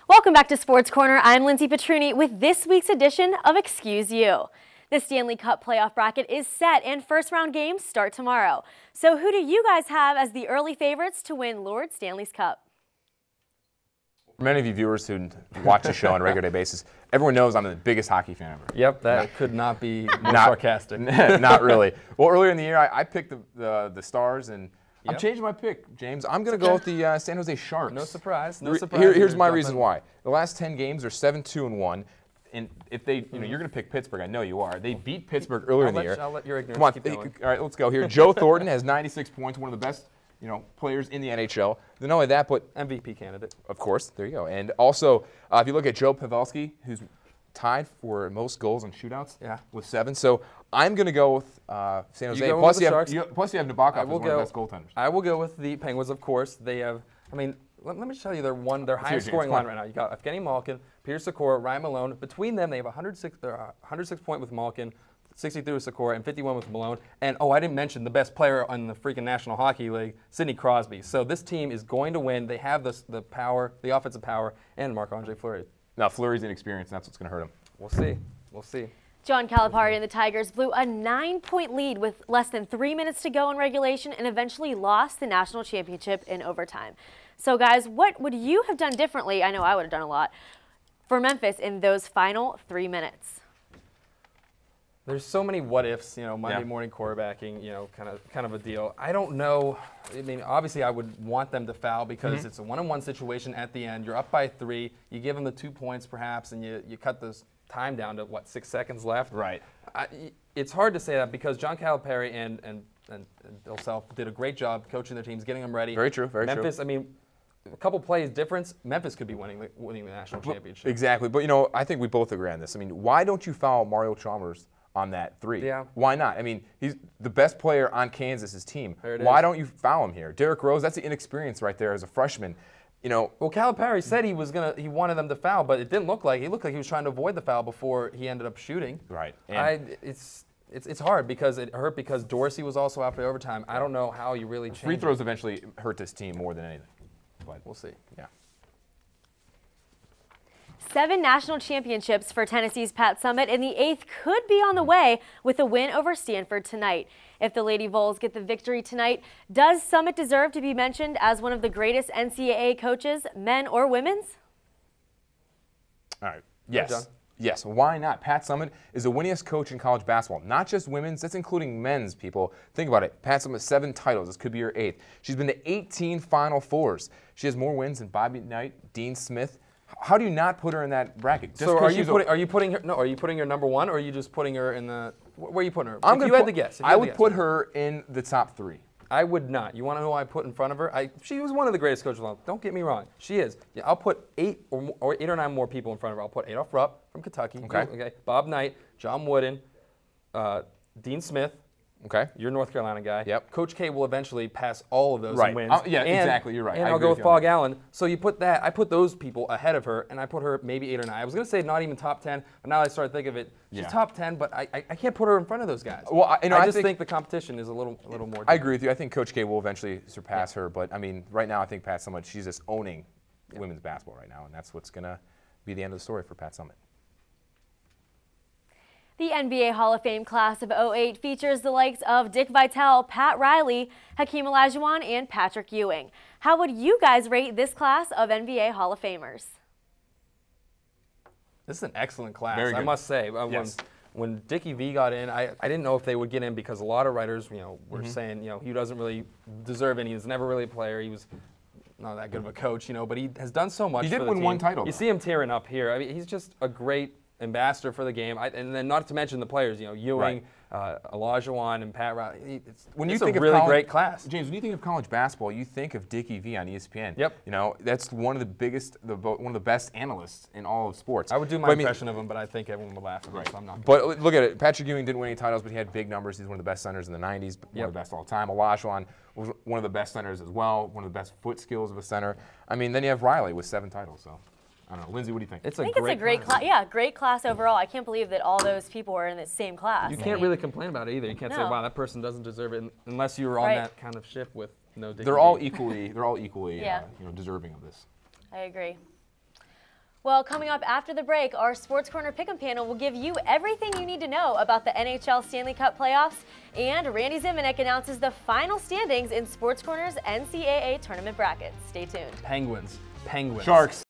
Welcome back to Sports Corner. I'm Lindsay Petruni with this week's edition of Excuse You. The Stanley Cup playoff bracket is set and first round games start tomorrow. So who do you guys have as the early favorites to win Lord Stanley's Cup? For many of you viewers who watch the show on a regular day basis, everyone knows I'm the biggest hockey fan ever. Yep, that could not be more sarcastic. Not really. Well, earlier in the year, I picked the Stars, and Yep. I'm changing my pick, James. I'm going to go with the San Jose Sharks. No surprise. No surprise. Here's my reason why. The last 10 games are 7-2-1. And if they, you're going to pick Pittsburgh. I know you are. They beat Pittsburgh earlier in the year. I'll let your ignorance Come on, keep going. all right, let's go here. Joe Thornton has 96 points, one of the best, players in the NHL. Not only that, but MVP candidate. of course, there you go. And also, if you look at Joe Pavelski, who's tied for most goals in shootouts with 7. So I'm going to go with San Jose. Plus, you have Nabokov as one of the best goaltenders. I will go with the Penguins, of course. They have, let me just tell you, they're highest scoring line right now. You got Evgeny Malkin, Peter Sikora, Ryan Malone. Between them, they have 106 point with Malkin, 63 with Sikora, and 51 with Malone. And, I didn't mention the best player on the freaking National Hockey League, Sidney Crosby. So this team is going to win. They have the power, the offensive power, and Marc-Andre Fleury. Now, Fleury's inexperienced, and that's what's going to hurt him. We'll see. We'll see. John Calipari and the Tigers blew a 9-point lead with less than 3 minutes to go in regulation and eventually lost the national championship in overtime. So, guys, what would you have done differently? I know I would have done a lot for Memphis in those final 3 minutes. There's so many what-ifs, Monday morning quarterbacking, kind of a deal. I don't know. Obviously, I would want them to foul because it's a one-on-one situation at the end. You're up by 3. You give them the 2 points, perhaps, and you cut this time down to, 6 seconds left? Right. It's hard to say that because John Calipari and Bill Self did a great job coaching their teams, getting them ready. Very true, very true. Memphis, a couple plays difference, Memphis could be winning the national championship. Exactly. But, I think we both agree on this. Why don't you foul Mario Chalmers on that 3? Yeah. Why not? He's the best player on Kansas's team. Why don't you foul him here? Derrick Rose, that's the inexperience right there as a freshman. Well, Calipari said he wanted them to foul, but it didn't look like. He looked like he was trying to avoid the foul before he ended up shooting. Right. It's hard because it hurt because Dorsey was also out for overtime. I don't know how you really change. Free throws eventually hurt this team more than anything. But we'll see. Yeah. 7 national championships for Tennessee's Pat Summitt, and the 8th could be on the way with a win over Stanford tonight. If the Lady Vols get the victory tonight, does Summitt deserve to be mentioned as one of the greatest NCAA coaches, men or women's? All right. Yes. Yes. Why not? Pat Summitt is the winningest coach in college basketball. Not just women's, that's including men's, people. Think about it. Pat Summitt, 7 titles. This could be her 8th. She's been to 18 Final Fours. She has more wins than Bobby Knight, Dean Smith. How do you not put her in that bracket? So are you putting her number 1, or are you just putting her in the? Where are you putting her? If you had to guess. I would put her in the top 3. I would not. You want to know who I put in front of her? She was one of the greatest coaches of all. Don't get me wrong. She is. Yeah, I'll put 8 or 9 more people in front of her. I'll put Adolph Rupp from Kentucky. Okay. Bob Knight, John Wooden, Dean Smith. Okay. You're a North Carolina guy. Yep. Coach K will eventually pass all of those and wins. Exactly. You're right. And I'll go with Paul Gallen. So you put that. I put those people ahead of her, and I put her maybe 8 or 9. I was going to say not even top 10, but now I started thinking of it. She's top 10, but I can't put her in front of those guys. Well, I just think the competition is a little more different. I agree with you. I think Coach K will eventually surpass her, but right now I think Pat Summitt, she's just owning women's basketball right now, and that's what's going to be the end of the story for Pat Summitt. The NBA Hall of Fame class of '08 features the likes of Dick Vitale, Pat Riley, Hakeem Olajuwon, and Patrick Ewing. How would you guys rate this class of NBA Hall of Famers? This is an excellent class, Very good. I must say. Yes. When Dickie V got in, I didn't know if they would get in because a lot of writers, were saying, he doesn't really deserve any. He was never really a player. He was not that good of a coach, but he has done so much. He did for the win team. 1 title. You see him tearing up here. He's just a great ambassador for the game, and then not to mention the players, Ewing, Olajuwon, and Pat Riley. It's a really great class. James, when you think of college basketball, you think of Dickie V on ESPN. Yep. That's one of the biggest, one of the best analysts in all of sports. I would do my impression of him, but I think everyone would laugh at me, so I'm not. But look at it. Patrick Ewing didn't win any titles, but he had big numbers. He's one of the best centers in the 90s, one of the best all time. Olajuwon was one of the best centers as well, one of the best foot skills of a center. Then you have Riley with 7 titles, so. I don't know. Lindsay, what do you think? I think it's a great class. Yeah, great class overall. I can't believe that all those people were in the same class. You can't really complain about it either. You can't say, wow, that person doesn't deserve it unless you were on that kind of ship with no dignity. They're all equally deserving of this. I agree. Well, coming up after the break, our Sports Corner Pick'em panel will give you everything you need to know about the NHL Stanley Cup playoffs, and Randy Ziminick announces the final standings in Sports Corner's NCAA tournament brackets. Stay tuned. Penguins. Sharks.